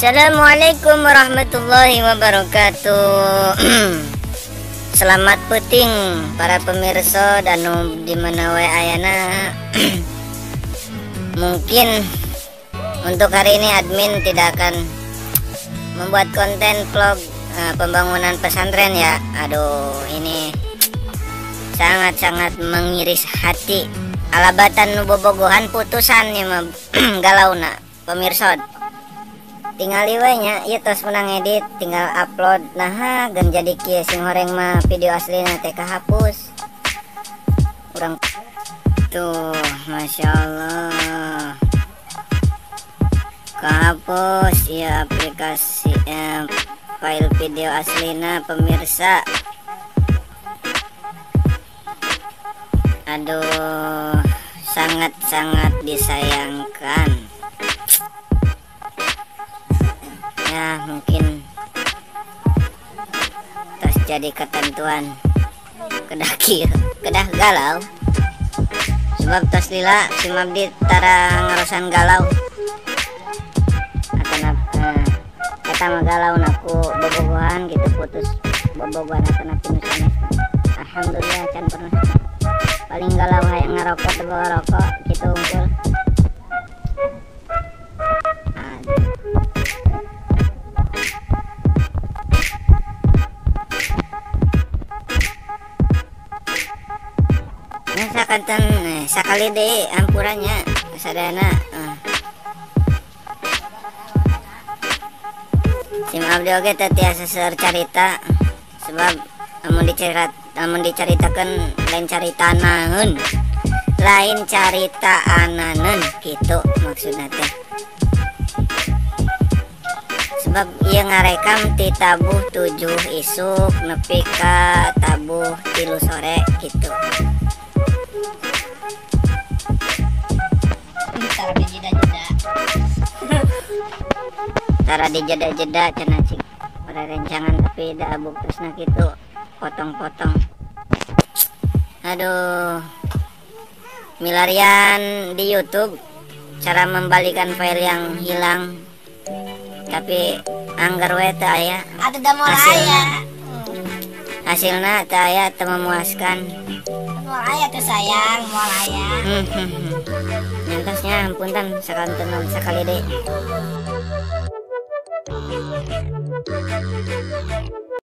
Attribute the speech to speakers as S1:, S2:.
S1: Assalamualaikum warahmatullahi wabarakatuh. Selamat puting para pemirsa dan di mana wae ayana. Mungkin untuk hari ini admin tidak akan membuat konten vlog pembangunan pesantren ya. Aduh, ini sangat-sangat mengiris hati. Alabatan nu bobogohan putusan ya mah galau na pemirsa. Tinggal liwanya ieu tos menang edit, tinggal upload. Nah, gen jadi kieu sing horeng mah video aslina teh kahapus. Urang tuh, Masya Allah. Kahapus ya aplikasi file video aslina pemirsa. Aduh, sangat-sangat disayangkan. Ya mungkin terus jadi ketentuan kedah galau sebab tos lila si Mabdi tara ngarosan galau akan kata mah galau naku bobogohan gitu putus bobogohan akan pinusan. Alhamdulillah can pernah paling galau hayang ngarokok bawa rokok gitu unggul. Sakali deh ampurannya sadana Sim Abdi oge teh tiasa seueur carita sebab amun dicaritakeun lain carita naeun lain carita ananeun gitu maksudna teh sebab ieu ngarekam ti tabuh 7 isuk nepi ka tabuh 3 sore gitu. Tara di jeda-jeda cenah cik pada rencangan tapi da abuk terusna kitu potong-potong. Aduh, milarian di YouTube cara membalikan file yang hilang tapi anggar we teu aya hasilna teu aya teu memuaskan. Moal aya teh sayang, moal aya. Nyantasnya ampunten sakali deui.